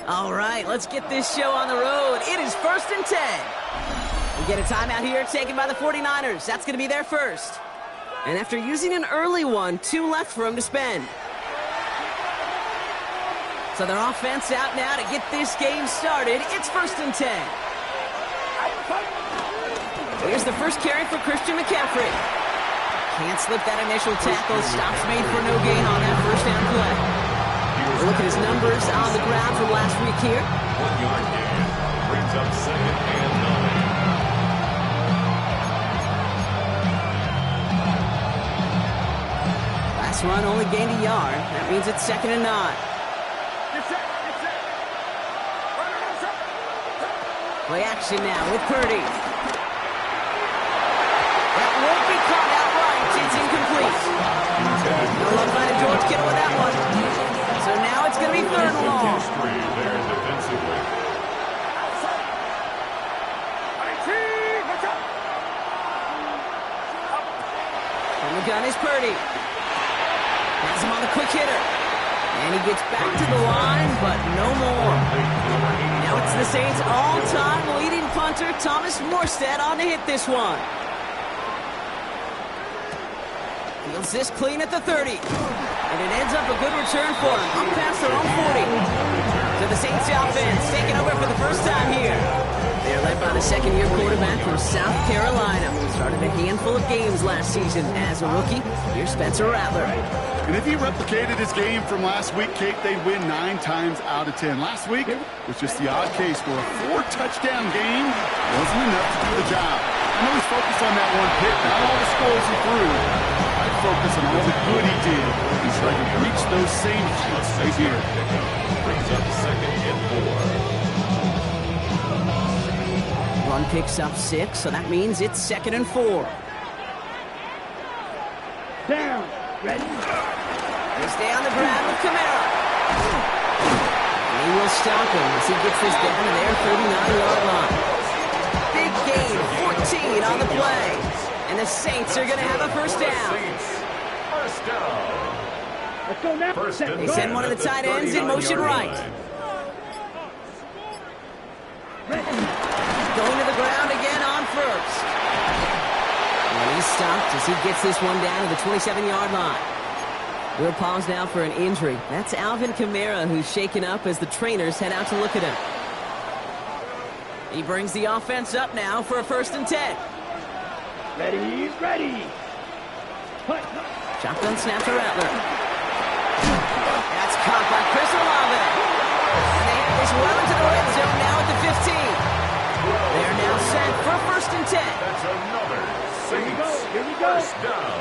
All right, let's get this show on the road. It is 1st and 10. We get a timeout here taken by the 49ers. That's going to be their first. And after using an early one, 2 left for them to spend. So their offense out now to get this game started. It's 1st and 10. Here's the first carry for Christian McCaffrey. Can't slip that initial tackle. Stops made for no gain on that first down play. Look at his numbers on the ground from last week here. 1-yard gain brings up 2nd and 9. Last run only gained a yard. That means it's 2nd and 9. Play action now with Purdy. That won't be caught outright. It's incomplete. No love by George Kittle with that one. So now it's going to be 3rd and long. There defensively. From the gun is Purdy. Has him on the quick hitter. And he gets back to the line, but no more. Now it's the Saints' all-time leading punter, Thomas Morstead, on to hit this one. Fields this clean at the 30. And it ends up a good return for him. Up past their own 40. So the Saints offense taking over for the first time here. They're led by the second-year quarterback from South Carolina. Started a handful of games last season as a rookie. Here's Spencer Rattler. And if he replicated his game from last week, Kate, they'd win 9 times out of 10. Last week was just the odd case where a 4-touchdown game wasn't enough to do the job. I know he's focused on that one pick, not all the scores he threw. I focus on all the good he did. He's trying to reach those same heights right here. Brings up 2nd and 4. Run picks up 6, so that means it's 2nd and 4. Down. Ready? They stay on the ground with Kamara. And he will stop him as he gets this down to their 39-yard line. Big gain, 14 on the play. And the Saints are going to have a first down. First down. Let's go now. They send one of the tight ends in motion right. Going to the ground again on first. And he's stopped as he gets this one down to the 27-yard line. We'll pause now for an injury. That's Alvin Kamara, who's shaken up as the trainers head out to look at him. He brings the offense up now for a 1st and 10. Ready, ready. Shotgun snap to Rattler. That's caught by Chris Olave. And they have this well into the red zone now at the 15. They are now set for a 1st and 10. That's another Saints. Here we go. First down.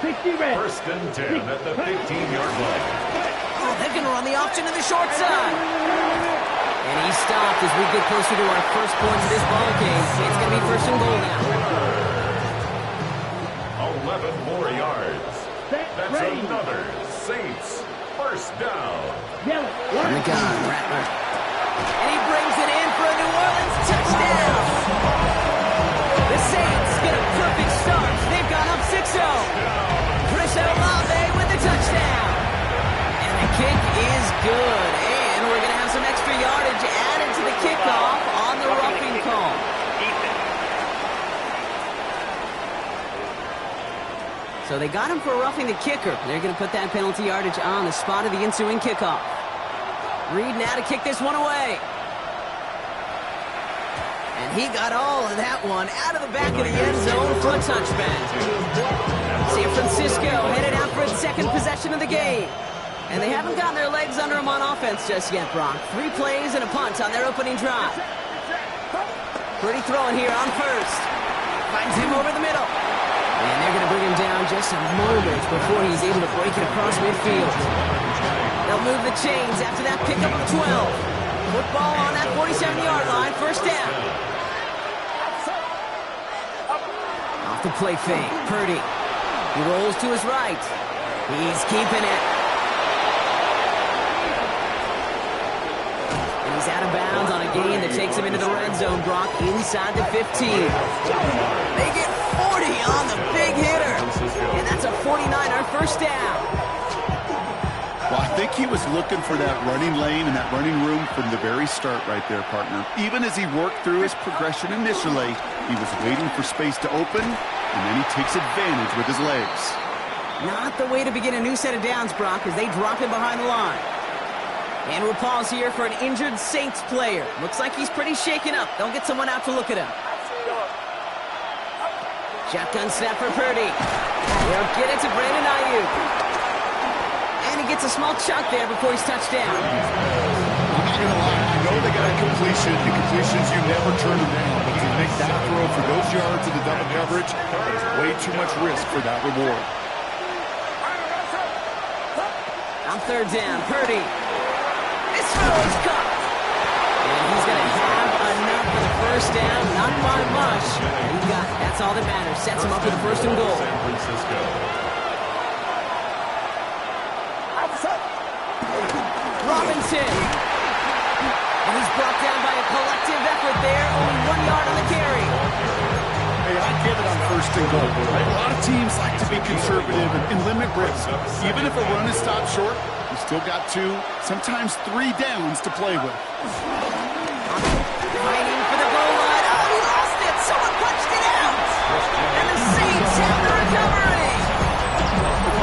60 red. 1st and 10 at the 15-yard line. Oh, they're going to run the option to the short side. And he stopped as we get closer to our first point of this ball game. It's going to be 1st and goal now. 11 more yards. Set, That's ready. another Saints first down. Yellow. On the gun, Rattler. And he brings it in for a New Orleans touchdown. The Saints get a perfect start. They've gone up 6-0. Chris Olave with the touchdown. And the kick is good. And we're going to have some extra yardage added to the kickoff on the roughing call. So they got him for roughing the kicker. They're going to put that penalty yardage on the spot of the ensuing kickoff. Reed now to kick this one away. And he got all of that one out of the back of the end zone for a touchback. San Francisco headed out for its second possession of the game. And they haven't gotten their legs under them on offense just yet, Brock. 3 plays and a punt on their opening drive. Pretty throwing here on first. Finds him over the middle. And they're going to bring him down just a moment before he's able to break it across midfield. They'll move the chains after that pickup of 12. Football on that 47-yard line, first down. Off the play fake, Purdy. He rolls to his right. He's keeping it. And he's out of bounds on a gain that takes him into the red zone, Brock, inside the 15. They get 40 on the big hitter. And that's a 49er first down. Well, I think he was looking for that running lane and that running room from the very start right there, partner. Even as he worked through his progression initially, he was waiting for space to open, and then he takes advantage with his legs. Not the way to begin a new set of downs, Brock, as they drop him behind the line. And we'll pause here for an injured Saints player. Looks like he's pretty shaken up. They'll get someone out to look at him. Shotgun snap for Purdy. They'll get it to Brandon Ayuk. And he gets a small chunk there before he's touched down. I'm not going to lie. I know they got a completion. The completions, you never turn them down. But to make that throw for those yards in the double coverage, there's way too much risk for that reward. On third down, Purdy. This throw is caught. And he's going to have enough for the first down. Not by much. He got it. That's all that matters. Sets him up with a first and goal. San Francisco. Robinson. And he's brought down by a collective effort there. Only 1 yard on the carry. Hey, I get it on first and goal. Right? A lot of teams like to be conservative and limit risk. Even if a run is stopped short, you still got 2, sometimes 3 downs to play with. Fighting for the goal line. Oh, he lost it. Someone punched it out. And the Saints have the recovery.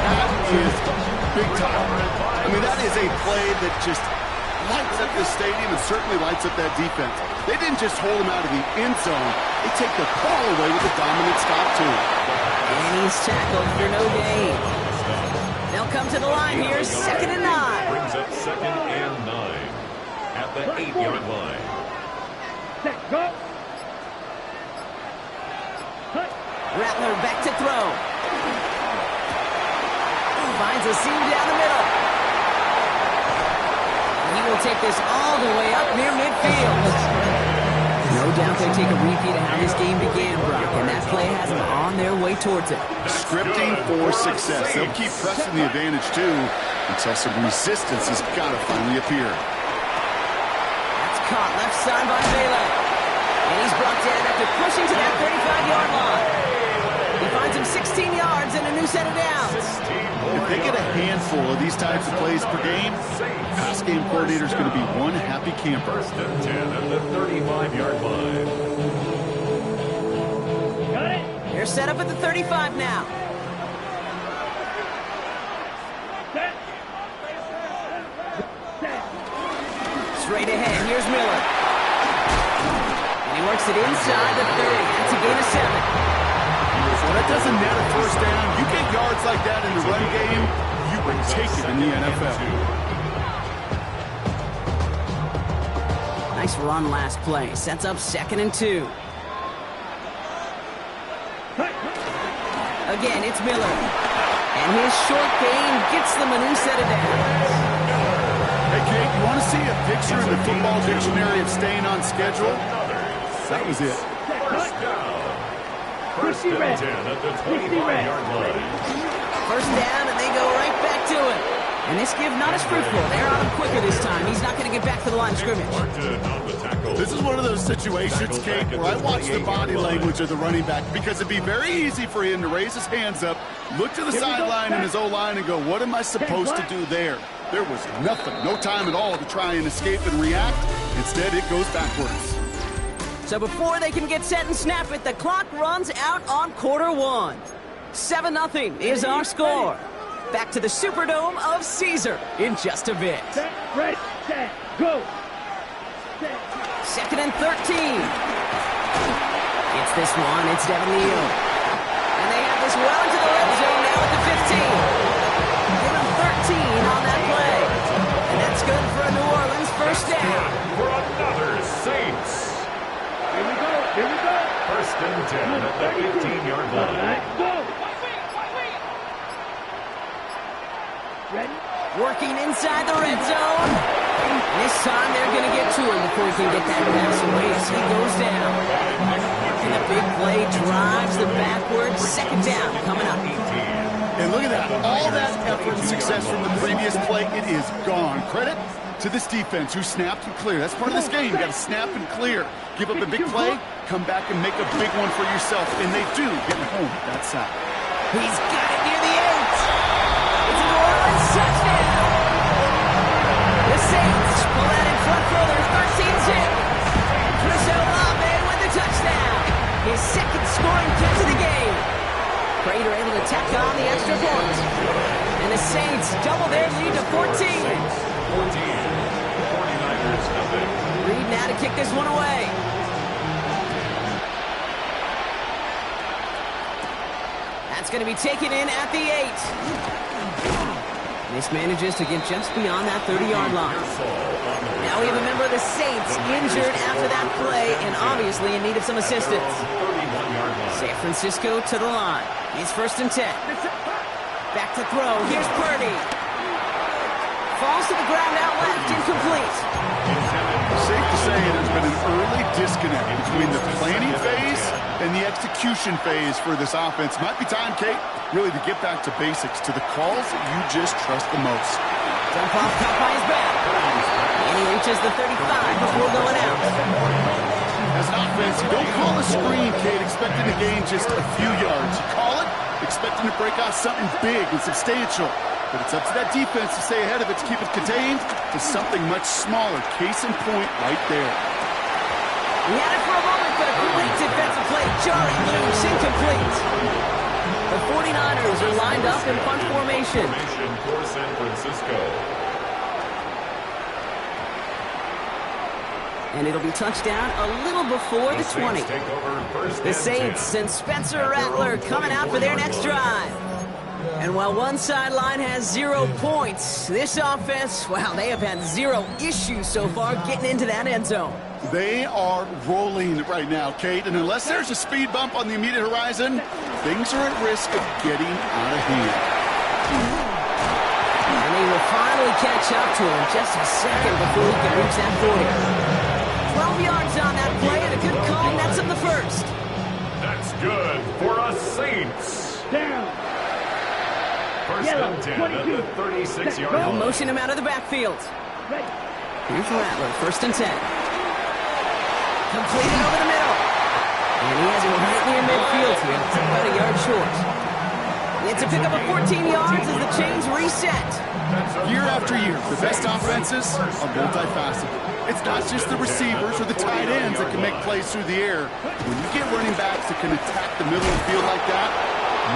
That is big time. I mean, that is a play that just lights up the stadium and certainly lights up that defense. They didn't just hold him out of the end zone. They take the ball away with a dominant stop, too. And he's tackled for no gain. They'll come to the line here, 2nd and 9. Brings up 2nd and 9 at the 8-yard line. Set, go. Cut. Rattler back to throw. Finds a seam down the middle. He will take this all the way up near midfield. No doubt they take a repeat of how this game began, Brock, and that play has them on their way towards it. Scripting for success. They'll keep pressing the advantage, too, until some resistance has got to finally appear. That's caught left side by Baylor. And he's brought down after pushing to that 35-yard line. He finds him 16 yards and a new set of downs. If they get a handful of these types of plays per game, pass game coordinator is going to be one happy camper. 1st and 10 at the 35-yard line. Got it. They're set up at the 35 now. Set. Set. Straight ahead, here's Miller. And he works it inside the 30. That's a gain of 7. Well, that doesn't net a first down. You get yards like that in the run game, you would take it in the NFL. Nice run last play. Sets up 2nd and 2. Again, it's Miller. And his short gain gets them a new set of downs. Hey, Kate, you want to see a picture in the football dictionary of staying on schedule? That was it. First down. 1st and 10 at the 25-yard line. first down, and they go right back to it. And this give not as fruitful. They're on him quicker this time. He's not going to get back to the line of scrimmage. This is one of those situations, Kate, where I watch the body language of the running back because it'd be very easy for him to raise his hands up, look to the sideline and his O-line and go, what am I supposed to do there? There was nothing, no time at all to try and escape and react. Instead, it goes backwards. So before they can get set and snap it, the clock runs out on quarter one. 7-0 is our score. Back to the Superdome of Caesar in just a bit. Set, ready, set, go. Set. 2nd and 13. It's this one. It's Devin Neal. And they have this well into the red zone now at the 15. Give them 13 on that play. And that's good for a New Orleans first down. For another Saints. Here we go, here we go. 1st and 10 at the 15-yard line. Let's go. Ready? Working inside the red zone. This time they're going to get to him before he can get that pass away as he goes down. And the big play drives the backwards. 2nd down coming up. And look at that. All that effort and success from the previous play, it is gone. Credit to this defense who snapped and cleared. That's part of this game. You got to snap and clear. Give up a big play, come back and make a big one for yourself. And they do, getting home that side. He's got it near the 8. It's a New Orleans touchdown. The Saints pull out in front for their 13-zip. Chris Olave with the touchdown. His 2nd scoring catch of the game. Prater able to tack on the extra point. And the Saints double their lead to 14. 49ers nothing. Reed now to kick this one away. That's going to be taken in at the 8. This manages to get just beyond that 30-yard line. Now we have a member of the Saints injured after that play and obviously in need of some assistance. 31-yard line. San Francisco to the line. It's 1st and 10. Back to throw. Here's Purdy. Falls to the ground out left. Incomplete. Safe to say there's been an early disconnect between the planning phase and the execution phase for this offense. Might be time, Kate, really to get back to basics, to the calls that you just trust the most. Dump off caught by his back. And he reaches the 35 before going out. As an offense, you don't call a screen, Kate, expecting to gain just a few yards. You call it expecting to break out something big and substantial. But it's up to that defense to stay ahead of it, to keep it contained to something much smaller. Case in point right there. He had it for a moment, but a great defensive play. Jarring loose, incomplete. The 49ers are lined up in punt formation. For San Francisco. And it'll be touchdown a little before the 20. Take over 1st The and Saints 10. and Spencer Rattler coming out for their next drive. And while one sideline has 0 points, this offense, wow, they have had 0 issues so far getting into that end zone. They are rolling right now, Kate, and unless there's a speed bump on the immediate horizon, things are at risk of getting out of hand. And they will finally catch up to him just a second before he can reach that 40. 12 yards on that play and a good call, and that's in the 1st. That's good for us Saints. Down. 1st and 10 at the 36-yard They'll line. motion him out of the backfield. Ready. Here's Rattler, 1st and 10. Completed over the middle. And he has it right near midfield here. It's about a yard short. It's a pickup of 14 yards as the chains reset. Year after year, the best offenses are multifaceted. It's not just the receivers or the tight ends that can make plays through the air. When you get running backs that can attack the middle of the field like that,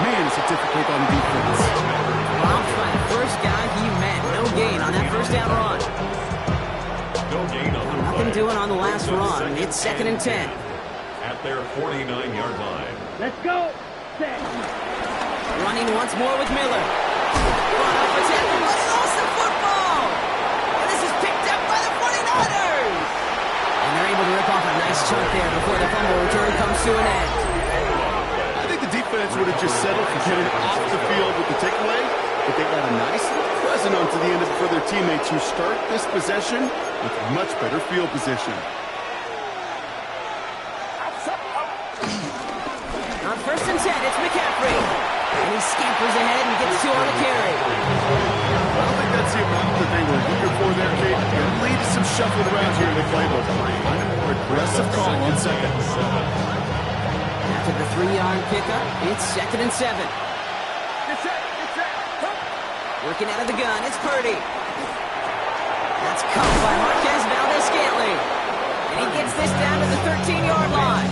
man, is it difficult on the defense. Robbed by the first guy he met. No gain on that first down run. No gain on the Nothing play. doing on the last run. It's 2nd and 10. At their 49-yard line. Let's go. Set. Running once more with Miller. Brought up for tackle, but he lost the football. And this is picked up by the 49ers. And they're able to rip off a nice chunk there before the fumble return comes to an end. I think the defense would have just settled for getting off the field with the takeaway, but they got a nice little present onto the end of it for their teammates who start this possession with much better field position. On 1st and 10, it's McCaffrey. And he scampers ahead and gets to on the carry. I don't think that's the amount that they were looking for there, Kate. It'll lead to some shuffling around here in the playbook. I'm a more aggressive call on second. After the 3-yard pickup, it's 2nd and 7. Working out of the gun, it's Purdy. That's caught by Marquez Valdez-Scantling. And he gets this down to the 13-yard line.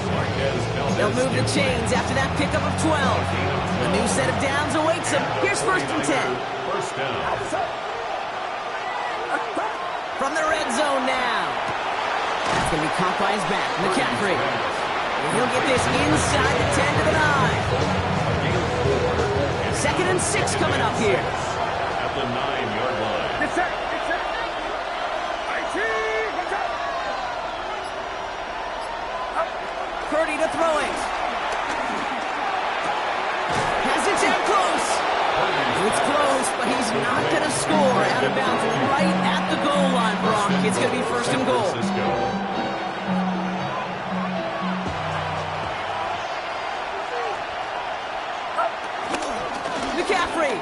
They'll move the chains after that pickup of 12. A new set of downs awaits them. Here's 1st and 10. First down. From the red zone now. That's going to be caught by his back, McCaffrey. And he'll get this inside the 10 to the 9. 2nd and 6 coming up here. At the 9-yard line. Purdy to throw it. Has it down close. It's close, but he's not going to score. Out of bounds right at the goal line, Brock. It's going to be 1st and goal. McCaffrey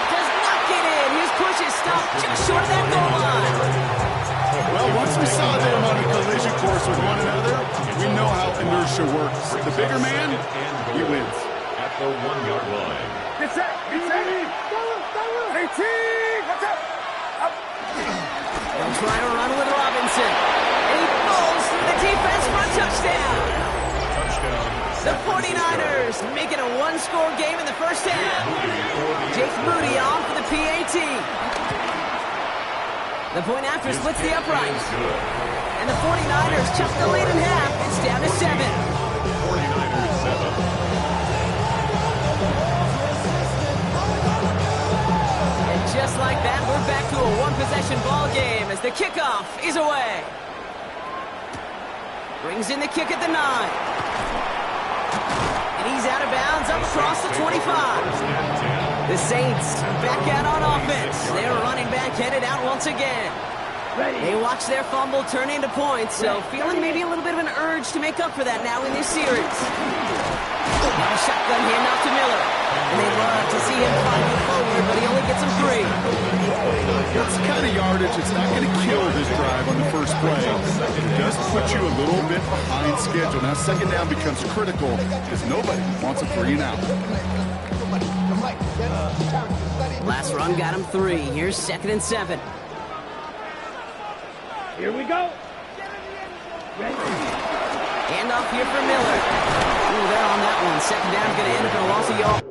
does not get in. His push is stopped just short of that goal line. Well, once we saw them on a collision course with one another, we know how inertia works. The bigger man, he wins. At the 1-yard line. They'll try to run with Robinson. And he falls through the defense for a touchdown. The 49ers making a 1-score game in the first half. Jake Moody on for the PAT. The point after splits the uprights. And the 49ers chuck the lead in half. It's down to 7. 49ers 7. And just like that, we're back to a one-possession ball game as the kickoff is away. Brings in the kick at the 9. And he's out of bounds up across the 25. The Saints back out on offense. Their running back headed out once again. They watch their fumble turn into points, so feeling maybe a little bit of an urge to make up for that now in this series. Now a shotgun handoff to Miller. And they'd love to see him fighting forward, but he only gets him 3. That's the kind of yardage that's not going to kill this drive on the first play. It does put you a little bit behind schedule. Now second down becomes critical because nobody wants a 3 and out. Last run got him 3. Here's 2nd and 7. Here we go. Handoff here for Miller. Ooh, they're on that one. Second down's going to end up in a loss of yards.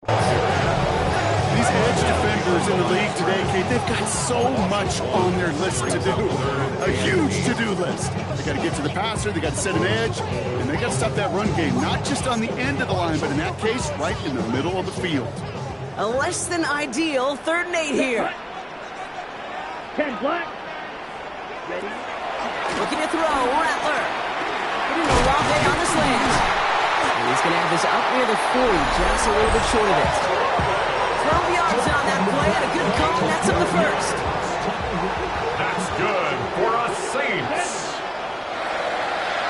These edge defenders in the league today, Kate, they've got so much on their list to do. A huge to-do list. They got to get to the passer, they got to set an edge, and they got to stop that run game, not just on the end of the line, but in that case, right in the middle of the field. A less than ideal 3rd and 8 here. 10 black. Ready. Looking to throw, Rattler. Putting Olave on the slant. And he's going to have this up near the 40, just a little bit short of it. 12 yards on that play, and a good call, and that's on the 1st. That's good for us Saints.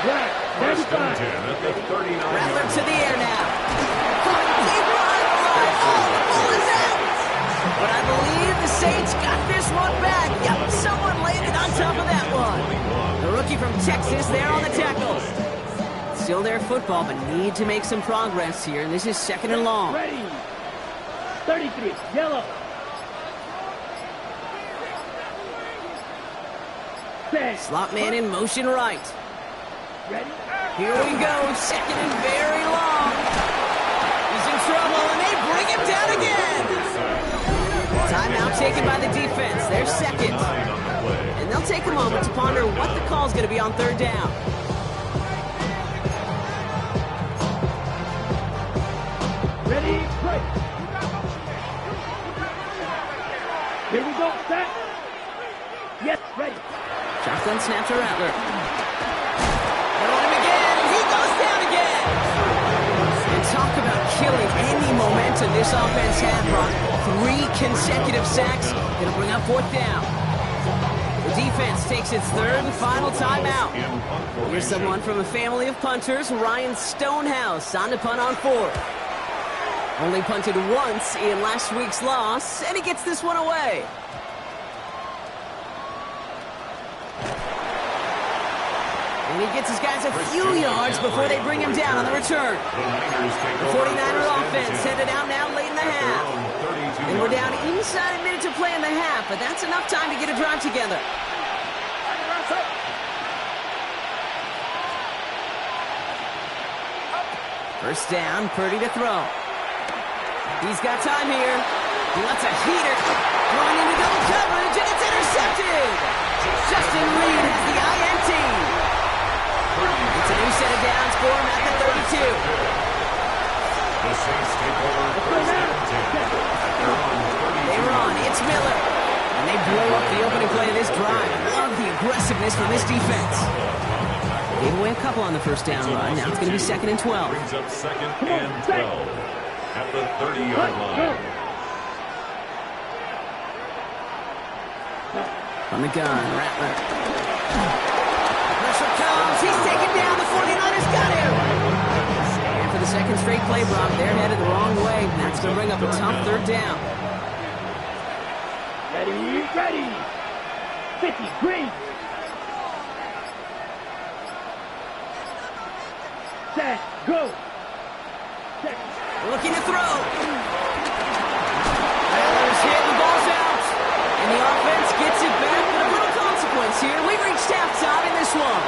Black. 1st and 10 at the 39. Rattler to the air now. Deep line, oh, the ball is out. But I believe the Saints got this one back. Yep, someone laid it on top of that one. The rookie from Texas there on the tackle. Still their football, but need to make some progress here. And this is 2nd and long. Ready. 33. Yellow. Set. Slot man in motion right. Ready? Here we go, second and very long. He's in trouble, and they bring him down again. Timeout taken by the defense. They're second. And they'll take a moment to ponder what the call's going to be on third down. Ready? Play. Here we go. Set. Yes, ready. Shotgun snap to Rattler. They're on him again, and he goes down again. And talk about killing any momentum this offense had, Brock. 3 consecutive sacks. Going to bring up fourth down. The defense takes its third and final timeout. Here's someone from a family of punters, Ryan Stonehouse, on to punt on fourth. Only punted once in last week's loss, and he gets this one away. And he gets his guys a few yards before they bring him down on the return. The 49er offense headed out now late in the half. And we're down inside a minute to play in the half, but that's enough time to get a drive together. First down, Purdy to throw. He's got time here. He wants a heater. Throwing into double coverage, and it's intercepted. Justin Reed has the INT. It's a new set of downs for him at the 32. The Saints take over first and 10. They were on. It's Miller. And they blow up the opening play of this drive. Love the aggressiveness from this defense. Gave away a couple on the first down run. Now it's going to be second and 12. Brings up second and 12 at the 30-yard line. From the gun, Rattler. Pressure comes. He's taken down. The 49ers got him. And for the second straight play, Brock, they're headed the wrong way. That's going to bring up a tough third down. Ready? Ready. 50 green. Set. Go. Set. Looking to throw. Rattler's hit. The ball's out. And the offense gets it back with a little consequence here. We've reached halftime in this one.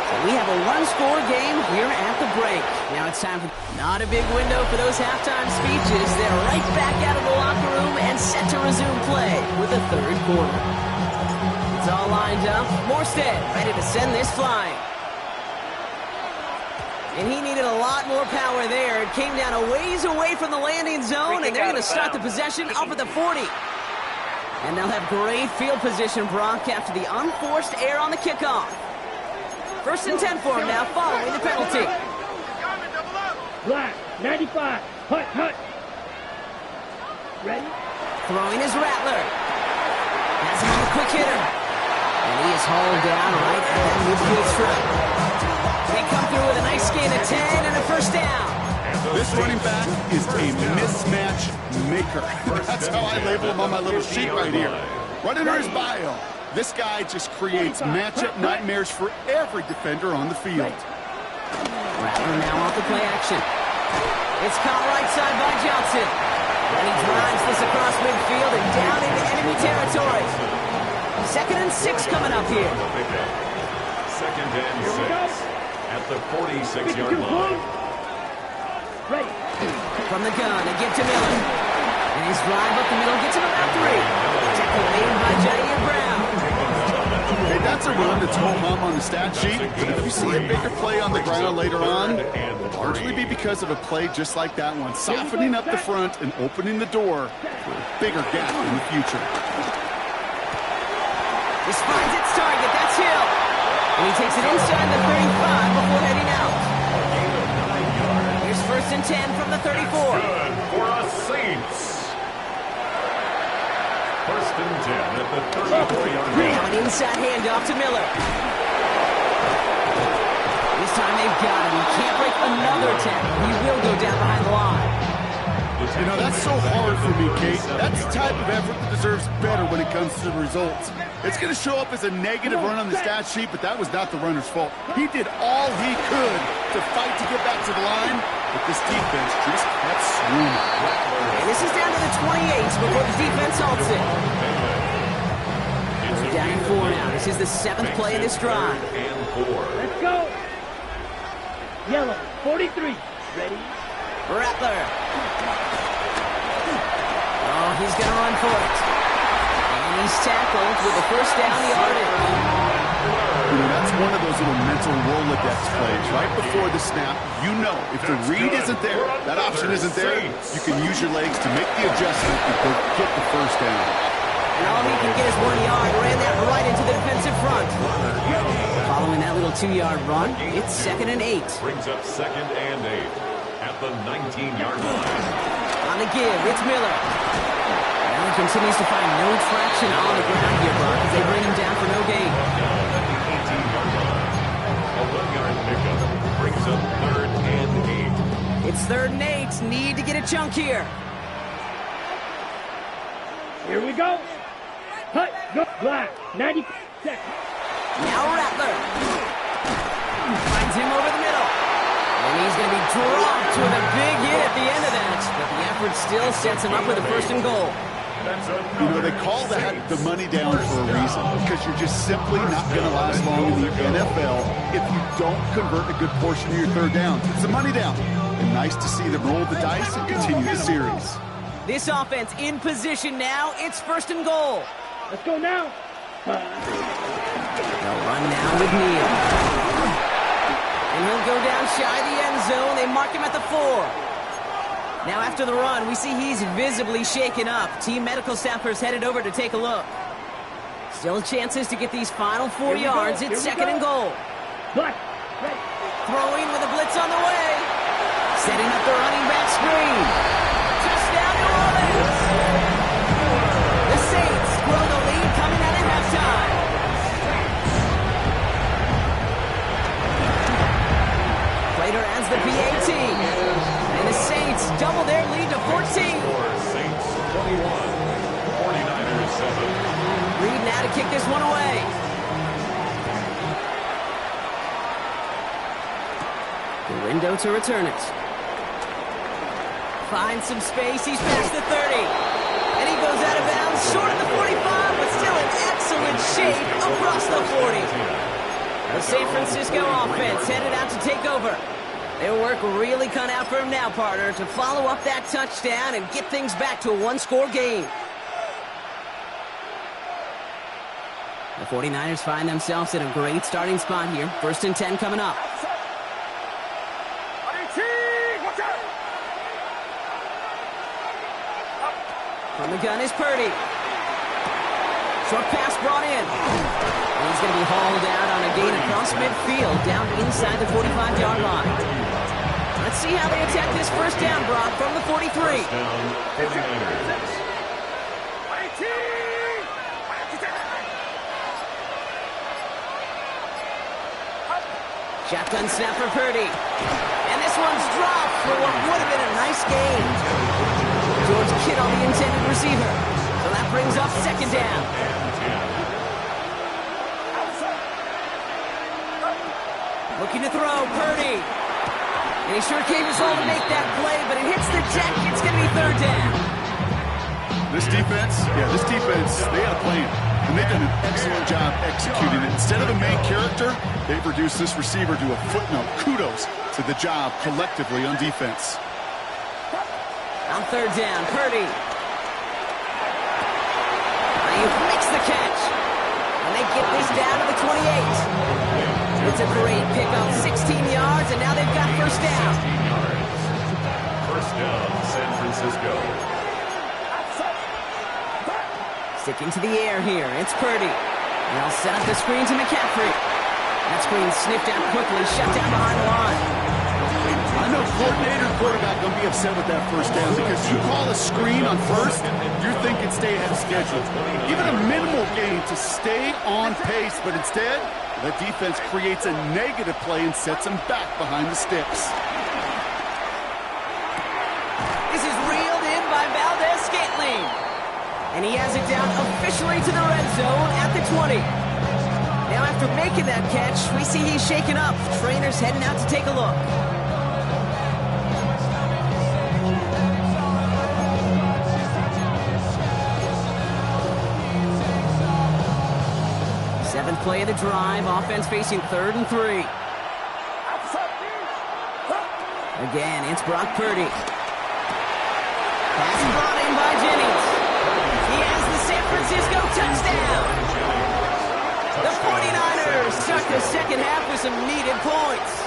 So we have a one-score game here at the break. Now it's time for not a big window for those halftime speeches. They're right back out of the locker room and set to resume play with the third quarter. It's all lined up. Morstead ready to send this flying. And he needed a lot more power there. It came down a ways away from the landing zone, and they're going to start the possession up at the 40. And they'll have great field position, Brock, after the unforced error on the kickoff. First and 10 for him now, following the penalty. Black. 95. Hut. Hut. Ready? Throwing is Rattler. Has him on a quick hitter. And he is hauled down right at that midfield strip. They come through with a nice gain of 10 and a first down. This running back is a mismatch maker. That's how I label him on my little sheet right here. Right under his bio. This guy just creates matchup nightmares for every defender on the field. Rattler now off the play action. It's caught right side by Johnson. And he drives this across midfield and down into enemy territory. Second and 6 coming up here. Second and 6 at the 46-yard line. Ready. From the gun, they give to Miller. And his drive up the middle gets him about 3. Tackle made by Jair Brown. Hey, that's a run that's home on the stat sheet. But if you see a bigger play on the ground later on, it'll largely be because of a play just like that one, softening up the front and opening the door for a bigger gap in the future. This finds its target. That's Hill. And he takes it inside the 35 before heading out. Here's first and 10 from the 34. Good for us Saints. First and 10 at the 34-yard line. Now an inside handoff to Miller. This time they've got him. He can't break another tackle. He will go down behind the line. You know, that's so hard for me, Kate. That's the type of effort that deserves better when it comes to the results. It's going to show up as a negative run on the stat sheet, but that was not the runner's fault. He did all he could to fight to get back to the line, but this defense just kept swooning. And this is down to the 28 before the defense halts it. Down at 4 now. This is the 7th play of this drive. And 4. Let's go. Yellow, 43. Ready? Rattler. Oh, he's going to run for it. And he's tackled with the first down yardage. You know, that's one of those little mental Rolodex plays. Right before the snap, you know if the read isn't there, that option isn't there, you can use your legs to make the adjustment and go get the first down. And all he can get is 1 yard. Ran that right into the defensive front. Following that little 2-yard run, it's 2nd and 8. Brings up 2nd and 8 at the 19-yard line. On the give, it's Miller. Now he continues to find no traction on the ground here, Brock, as they bring him down for no gain. Down at the 18-yard line. A 1-yard pickup brings up 3rd and 8. It's 3rd and 8. Need to get a chunk here. Here we go. Hut, go. Black, 90 seconds. Now Rattler. Finds him over the middle. And he's going to be dropped with a big hit at the end of that. But the effort still sets him up with a 1st and goal. You know, they call that the money down for a reason, because you're just simply not going to last long in the NFL if you don't convert a good portion of your 3rd downs. It's a money down. And nice to see them roll the dice and continue the series. This offense in position now. It's 1st and goal. Let's go now. They'll run now with Neal. And he'll go down shy of the end zone. They mark him at the 4. Now after the run, we see he's visibly shaken up. Team medical staffers headed over to take a look. Still chances to get these final 4 yards. It's 2nd and goal. Black, ready. Throwing with a blitz on the way. Setting up the running back screen. Touchdown, New Orleans. The Saints grow the lead coming out of halftime. Prater adds the PAT. And the Saints double their lead to 14. Saints 21, 49ers 7. Reed now to kick this one away. The window to return it. Finds some space. He's past the 30. And he goes out of bounds short of the 45, but still in excellent shape across the 40. The San Francisco offense headed out to take over. Their work really cut out for him now, partner, to follow up that touchdown and get things back to a 1-score game. The 49ers find themselves in a great starting spot here. 1st and 10 coming up. From the gun is Purdy. Short pass brought in. And he's going to be hauled out on a gain across midfield down inside the 45-yard line. Let's see how they attack this 1st down, Brock, from the 43. First down, 49ers. Shotgun snap for Purdy. And this one's dropped for what would have been a nice gain. George Kittle, the intended receiver. So that brings up 2nd down. Looking to throw, Purdy. And he sure gave his all to make that play, but it hits the deck. It's going to be 3rd down. This defense, they had a plan. And they've done an excellent job executing it. Instead of a main character, they've reduced this receiver to a footnote. Kudos to the job collectively on defense. On 3rd down, Purdy. He makes the catch. And they get this down to the 28. It's a great pickup, 16 yards, and now they've got 1st down. 16 yards. 1st down, San Francisco. Sticking to the air here, it's Purdy. And they'll set up the screen to McCaffrey. That screen sniffed out quickly, shut down behind the line. I know coordinator quarterback going to be upset with that 1st down because you call a screen on 1st, you're thinking stay ahead of schedule. Even a minimal gain to stay on pace, but instead, the defense creates a negative play and sets him back behind the sticks. This is reeled in by Valdez-Scantling. And he has it down officially to the red zone at the 20. Now after making that catch, we see he's shaken up. Trainers heading out to take a look. Seventh play of the drive. Offense facing 3rd and 3. Again, it's Brock Purdy. Pass brought in by Jennings. He has the San Francisco touchdown. The 49ers start the second half with some needed points.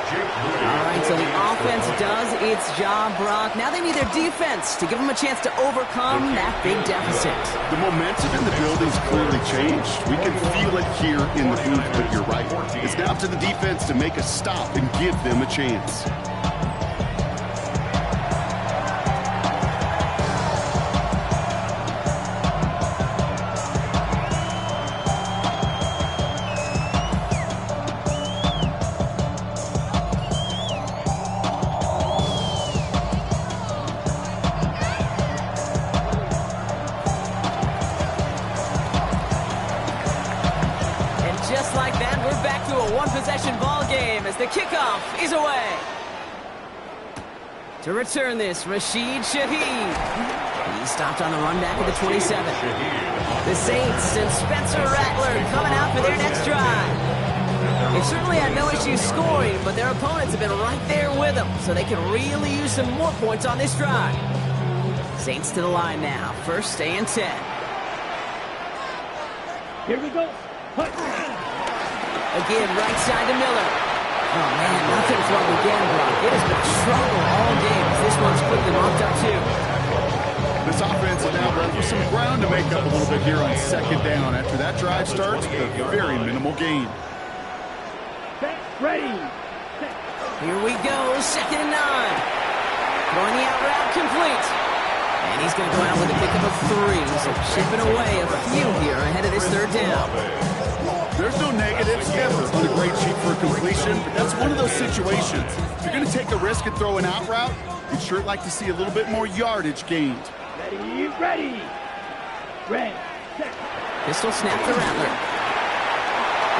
All right, so the offense does its job, Brock. Now they need their defense to give them a chance to overcome that big deficit. The momentum in the building's clearly changed. We can feel it here in the booth, but you're right. It's now up to the defense to make a stop and give them a chance. Just like that, we're back to a one-possession ball game as the kickoff is away. To return this, Rashid Shaheed. He stopped on the run back at the 27. The Saints and Spencer Rattler coming out for their next drive. They've certainly had no issues scoring, but their opponents have been right there with them, so they can really use some more points on this drive. Saints to the line now, 1st and 10. Here we go. Again, right side to Miller. Oh, man, nothing from again, Brock. It has been a struggle all game. This one's quickly mopped up, too. This offense is now left with some ground to make up a little bit here on 2nd down. After that drive starts, a very minimal gain. Ready. Here we go, 2nd and 9. Throwing the out route complete. And he's going to go out with a pickup of 3. So chipping away a few here ahead of this 3rd down. There's no negatives ever on the grade sheet for a completion, but that's one of those situations. If you're going to take a risk and throw an out route, you'd sure like to see a little bit more yardage gained. Ready. Pistol snap to Rattler.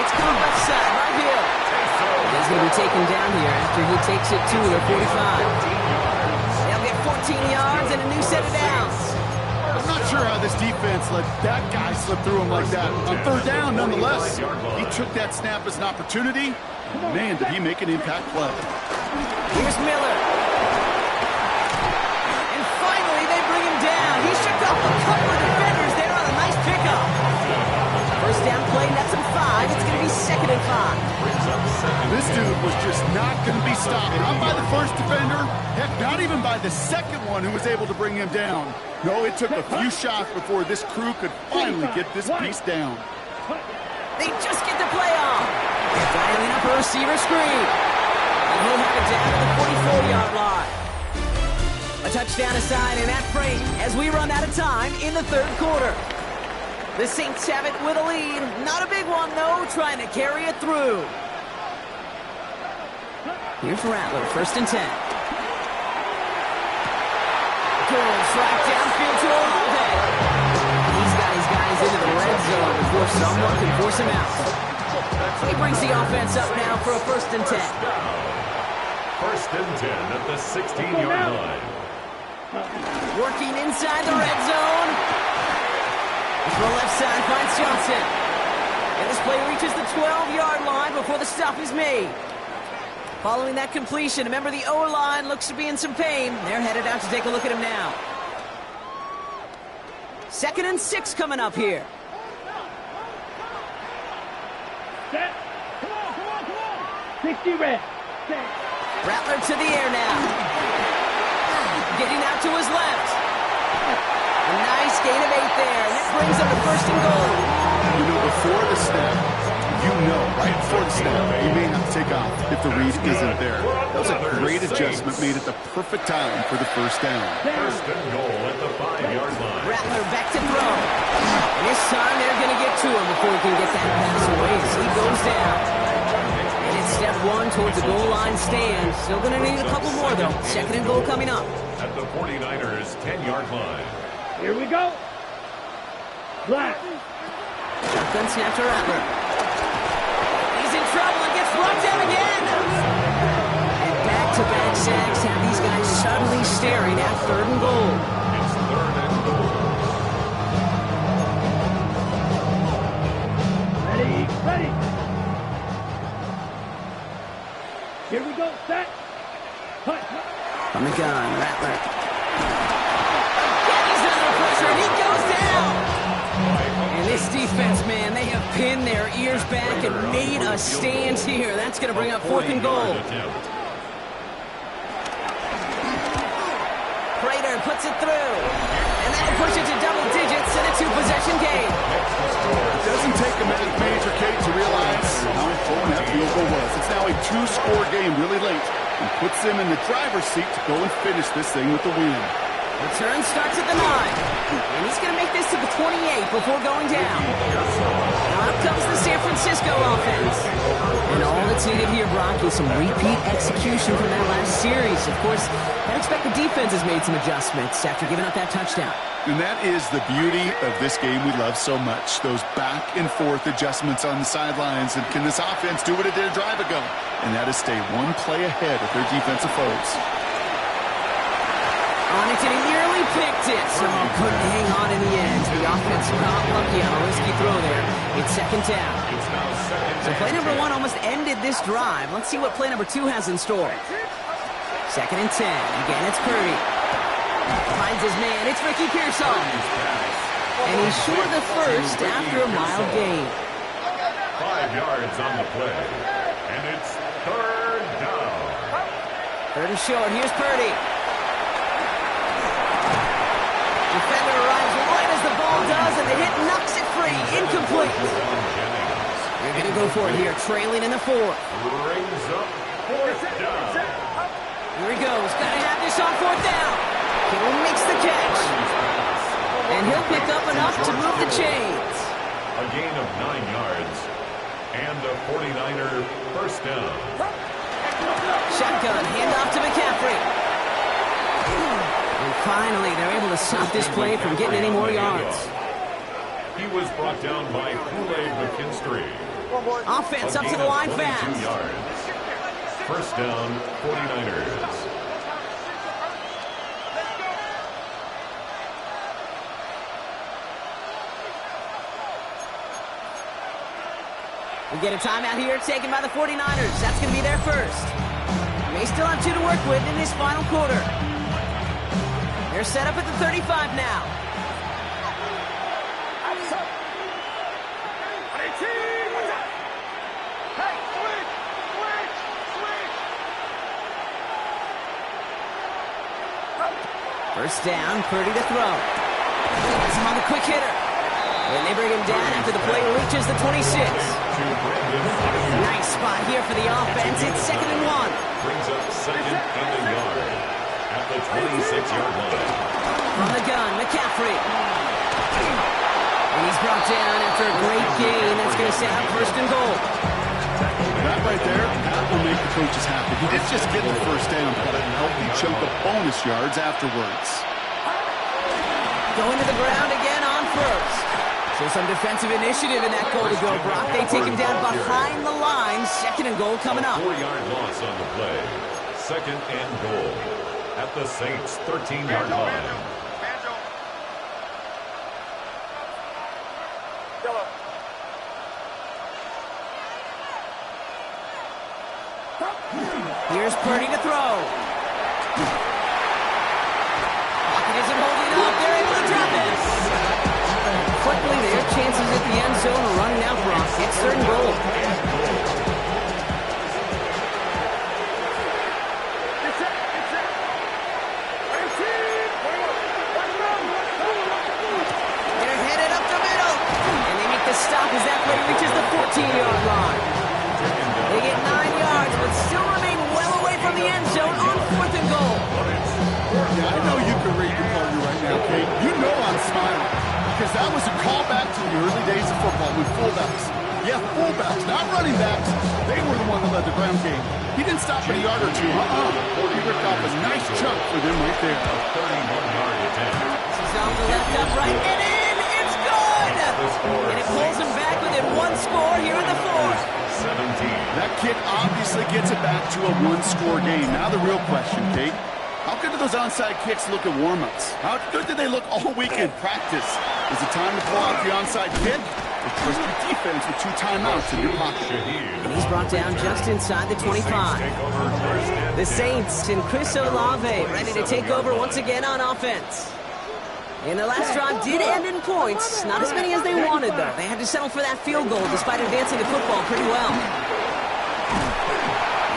It's coming left side, right here. He's going to be taken down here after he takes it to the 45. They'll get 14 yards and a new set of downs. I'm not sure how this defense let that guy slip through him like that. On 3rd down, nonetheless, he took that snap as an opportunity. Man, did he make an impact play. Here's Miller. And finally, they bring him down. He shook off a couple of defenders there on a nice pickup. 1st down play, that's him 5. It's going to be 2nd and 5. This dude was just not going to be stopped. Not by the 1st defender. Heck, not even by the 2nd one who was able to bring him down. No, it took a few shots before this crew could finally get this piece down. They just get the play off. Dialing up a receiver screen. And he'll have it down to the 44-yard line. A touchdown aside in that frame as we run out of time in the 3rd quarter. The Saints have it with a lead. Not a big one, though, trying to carry it through. Here's Rattler, 1st and 10. Goal track downfield to Olave. He's got his guys into the red zone before someone can force him out. He brings the offense up now for a 1st and 10. 1st and 10 at the 16-yard line. Working inside the red zone. To the left side finds Johnson. And this play reaches the 12-yard line before the stop is made. Following that completion, remember the O-line looks to be in some pain. They're headed out to take a look at him now. 2nd and 6 coming up here. Set. Come on. 60 red. Set. Rattler to the air now. Getting out to his left. A nice gain of 8 there. And that brings up the 1st and goal. You know, before the snap, right before the snap, you may have to take off if the read isn't there. That was a great adjustment made at the perfect time for the 1st down. 1st and goal at the 5-yard line. Rattler back to throw. And this time they're going to get to him before he can get that pass away as he goes down. And it's step 1 towards the goal line stand. Still going to need a couple more, though. 2nd and goal coming up. At the 49ers' 10-yard line. Here we go. Black. Shotgun snap to Rattler. He's in trouble and gets run down again. And back-to-back sacks have these guys suddenly staring at 3rd and goal. It's 3rd and goal. Ready. Here we go. Set. Cut. On the gun, Rattler. Yeah, he's under pressure. He goes down. And this defense, man, they have pinned their ears back and made a stand here. That's going to bring up 4th and goal. Prater puts it through. And that'll push it to double digits in a 2-possession game. It doesn't take a major, Kate, to realize how important that field goal was. It's now a 2-score game really late and puts them in the driver's seat to go and finish this thing with the win. Return starts at the 9. And he's going to make this to the 28 before going down. Now up comes the San Francisco offense. And all that's needed here, Brock, is some repeat execution from that last series. Of course, I'd expect the defense has made some adjustments after giving up that touchdown. And that is the beauty of this game we love so much. Those back and forth adjustments on the sidelines. And can this offense do what it did a drive ago? And that is stay one play ahead of their defensive foes. On it, and he nearly picked it. So couldn't hang on in the end. The offense got lucky on a risky throw there. It's 2nd down. So play number 1 almost ended this drive. Let's see what play number 2 has in store. 2nd and 10. Again, it's Purdy. Finds his man. It's Ricky Pearson. And he's short of the first after a mild gain. 5 yards on the play. And it's 3rd down. 3rd and short. Here's Purdy. Defender arrives right as the ball does, and the hit knocks it free. Incomplete. They're going to go for it here, trailing in the 4th. Brings up 4th down. Here he goes. Got to have this on 4th down. Kittle makes the catch. And he'll pick up enough to move the chains. A gain of 9 yards. And a 49er first down. Shotgun, handoff to McCaffrey. And finally, they're able to stop this play from getting any more yards. He was brought down by Kool-Aid McKinstry. Offense up to the line fast. Yards. First down, 49ers. We get a timeout here taken by the 49ers. That's going to be their first. They still have 2 to work with in this final quarter. They're set up at the 35 now. First down, Purdy to throw. Gets him on the quick hitter. And they bring him down after the play reaches the 26. Nice spot here for the offense. It's 2nd and 1. Brings up 2nd and a yard at the 26-yard line. From the gun, McCaffrey. And he's brought down after a great gain. That's going to set up 1st and goal. That right there, that will make the coaches happy. He didn't just get the first down, but a healthy chunk of bonus yards afterwards. Going to the ground again on 1st. So some defensive initiative in that goal to go, Brock. They take him down behind the line. 2nd and goal coming up. 4-yard loss on the play. 2nd and goal at the Saints' 13-yard line. Here's Purdy to throw. Pocket isn't holding up. They're able to drop it. Quickly, their chances at the end zone are running out, Brock. It's 3rd and goal. They're headed up the middle. And they make the stop as that play reaches the 14-yard line. They get 9 yards, but still remain well away from the end zone on 4th and goal. Yeah, I know you can read your partner right now, Kate. You know I'm smiling. Because that was a callback to the early days of football with fullbacks. Yeah, fullbacks, not running backs. They were the one that led the ground game. He didn't stop at a yard or 2. He ripped off a nice chunk for them right there. 31-yard attempt. This is off the left, upright, and in. It's good! And it pulls him back within 1 score here in the 4th. 17. That kid obviously gets it back to a 1-score game. Now the real question, Kate. How good do those onside kicks look at warm-ups? How good did they look all week in practice? Is it time to pull out the onside kick? They trust your defense with 2 timeouts in your pocket. And he's brought down just inside the 25. The Saints and Chris Olave ready to take over once again on offense. And the last drive did end in points. Not as many as they wanted, though. They had to settle for that field goal despite advancing the football pretty well.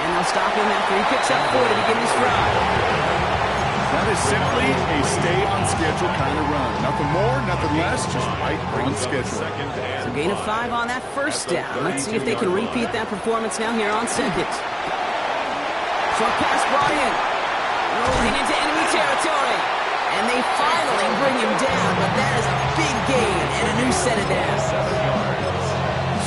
And they'll stop him after he picks up 4 to begin this drive. That is simply a stay-on-schedule kind of run. Nothing more, nothing less, just right on schedule. So gain of 5 on that first down. Let's see if they can repeat that performance now here on second. Short pass brought in. Rolling into enemy territory. And they finally bring him down, but that is a big gain and a new set of downs.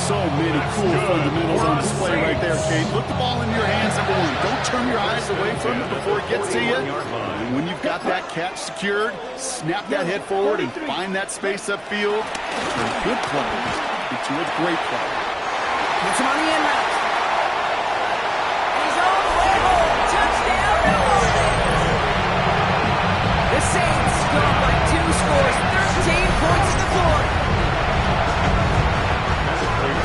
So many cool fundamentals on display right there, Kate. Put the ball in your hands, number 1. Don't turn your eyes away from it before it gets to you. And when you've got that catch secured, snap that head forward and find that space upfield. Turn good plays into a great play. Gets him on the end route. He's all the way home. Touchdown, New Orleans. The Saints go up by 2 scores, 13 points in the fourth.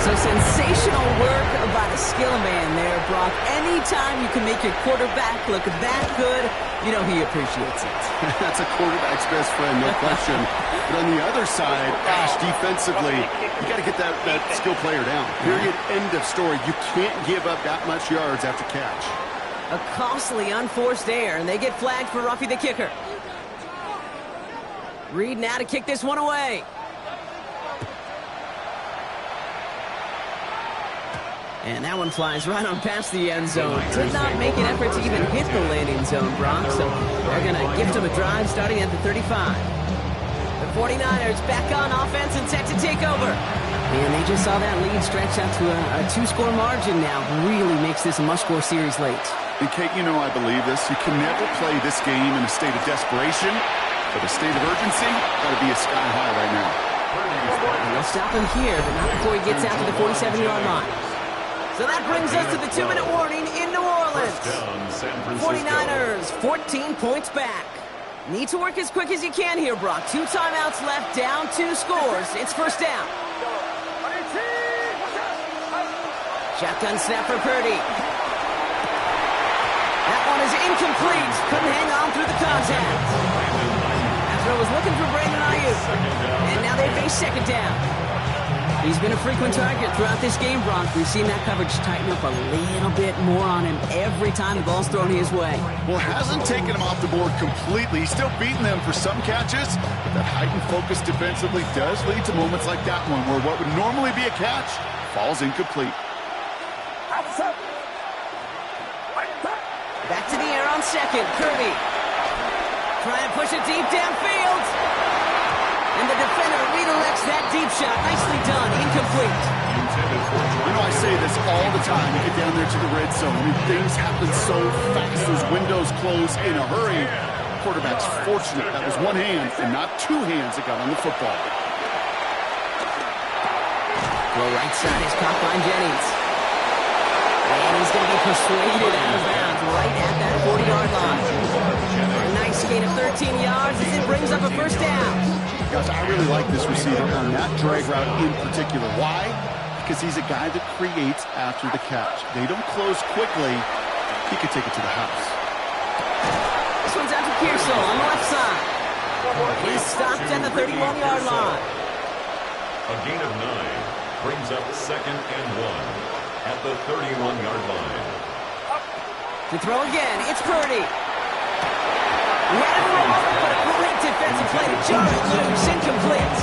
So sensational work by the skill man there, Brock. Anytime you can make your quarterback look that good, you know he appreciates it. That's a quarterback's best friend, no question. But on the other side, gosh, defensively, you got to get that skill player down. Period, end of story. You can't give up that much yards after catch. A costly unforced error, and they get flagged for Ruffy the kicker. Reed now to kick this one away. And that one flies right on past the end zone. Did not make an effort to even hit the landing zone, Brock. So they're going to gift him a drive starting at the 35. The 49ers back on offense and set to take over. And they just saw that lead stretch out to a 2-score margin now. Really makes this a must-score series late. And Kate, you know I believe this. You can never play this game in a state of desperation. But a state of urgency got to be a sky high right now. And they'll stop him here, but not before he gets out to the 47-yard line. So that brings us to the 2-minute warning in New Orleans. 49ers, 14 points back. Need to work as quick as you can here, Brock. 2 timeouts left, down 2 scores. It's first down. Shotgun snap for Purdy. That one is incomplete. Couldn't hang on through the contact. After was looking for Brandon Ayuk. And now they face second down. He's been a frequent target throughout this game, Brock. We've seen that coverage tighten up a little bit more on him every time the ball's thrown his way. Well, hasn't taken him off the board completely. He's still beating them for some catches, but that heightened focus defensively does lead to moments like that one where what would normally be a catch falls incomplete. Back to the air on second. Kirby trying to push it deep downfield. And the defender redirects that deep shot. Nicely done. Incomplete. You know, I say this all the time. You get down there to the red zone. I mean, things happen so fast. Those windows close in a hurry. Quarterback's fortunate. That was one hand and not 2 hands that got on the football. Well, right side is caught by Jennings. And he's going to be persuaded out of bounds right at that 40-yard line. A nice gain of 13 yards as it brings up a first down. Guys, I really like this receiver on that drag route in particular. Why? Because he's a guy that creates after the catch. They don't close quickly. He could take it to the house. This one's out to Pearsall on the left side. He's stopped at the 31-yard line. A gain of 9 brings up second and 1 at the 31-yard line. To throw again, it's Purdy. He had it wrong, but a great defensive play to jar it loose, incomplete.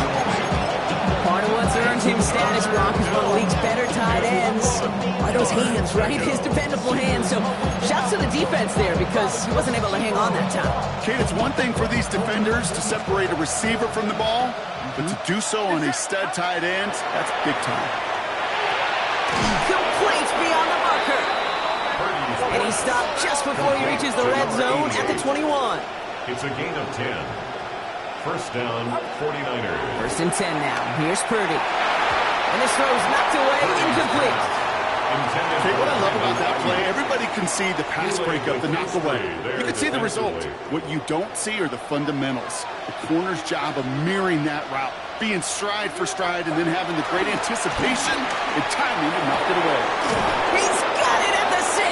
Part of what's earned him status, Brock, is one of the league's better tight ends. Are those hands, right? His dependable hands. So, shouts to the defense there because he wasn't able to hang on that time. Kate, it's one thing for these defenders to separate a receiver from the ball, but to do so on a stud tight end, that's big time. Complete beyond the marker. And he stopped just before he reaches the red zone at the 21. It's a gain of 10. First down, 49ers. First and 10 now. Here's Purdy. And this throw is knocked away, incomplete. Okay, what I love about that play, everybody can see the pass breakup, the knock away. You can see the result. What you don't see are the fundamentals. The corner's job of mirroring that route, being stride for stride, and then having the great anticipation and timing to knock it away. He's got it at the 6.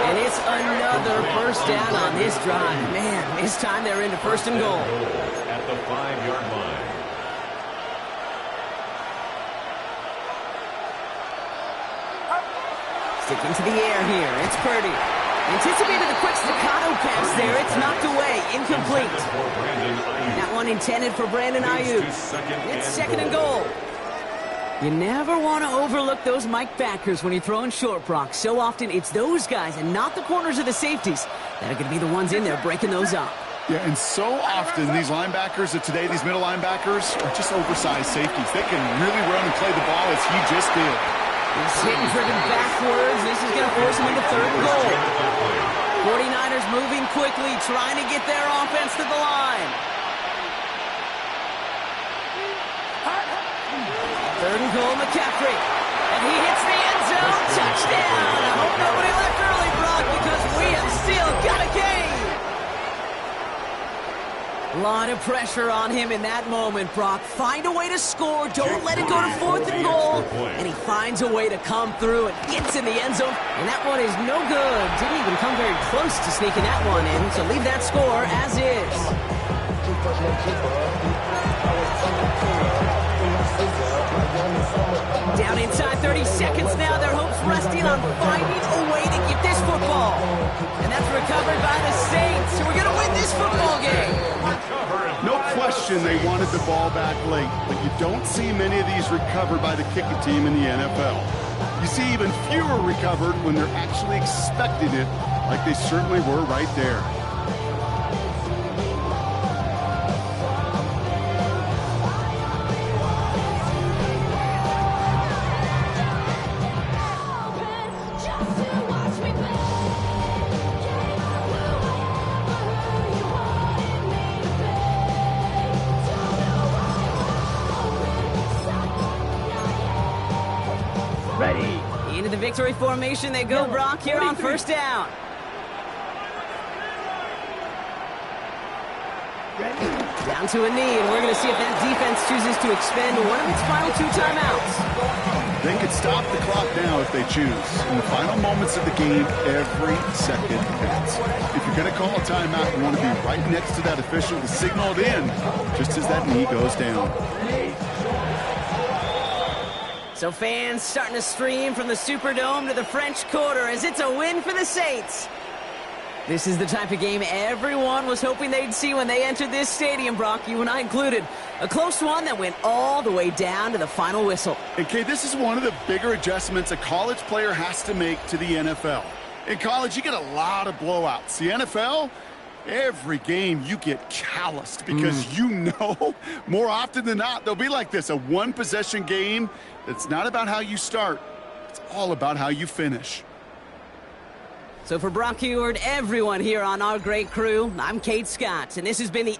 And it's another first down on this drive. Man, this time they're into first and goal. At the 5-yard line. Stick into the air here. It's Purdy. Anticipated the quick staccato pass there. It's knocked away. Incomplete. That one intended for Brandon Ayuk. It's second and goal. You never want to overlook those Mike backers when you're throwing short, Brock. So often it's those guys and not the corners or the safeties that are going to be the ones in there breaking those up. Yeah, and so often these linebackers of today, these middle linebackers, are just oversized safeties. They can really run and play the ball as he just did. He's hitting driven backwards. This is going to force him into third and goal. 49ers moving quickly, trying to get their offense to the line. Third and goal, McCaffrey. And he hits the end zone. Touchdown. I hope nobody left early, Brock, because we have still got a game. A lot of pressure on him in that moment, Brock. Find a way to score. Don't let it go to fourth and goal. And he finds a way to come through and gets in the end zone. And that one is no good. Didn't even come very close to sneaking that one in. So leave that score as is. Down inside 30 seconds now. Their hopes resting on finding a way to get this football. And that's recovered by the Saints. So we're going to win this football game. No question they wanted the ball back late, but you don't see many of these recovered by the kicking team in the NFL. You see even fewer recovered when they're actually expecting it, like they certainly were right there. Ready. Into the victory formation they go, Brock, here on first down. Down to a knee, and we're going to see if that defense chooses to expend one of its final 2 timeouts. They could stop the clock now if they choose. In the final moments of the game, every second counts. If you're going to call a timeout, you want to be right next to that official to signal it in just as that knee goes down. So fans starting to stream from the Superdome to the French Quarter as it's a win for the Saints. This is the type of game everyone was hoping they'd see when they entered this stadium, Brock, you and I included. A close one that went all the way down to the final whistle. Okay, this is one of the bigger adjustments a college player has to make to the NFL. In college, you get a lot of blowouts. The NFL, every game you get calloused because you know more often than not they'll be like this, a one-possession game. It's not about how you start. It's all about how you finish. So for Brock Huard, everyone here on our great crew, I'm Kate Scott, and this has been the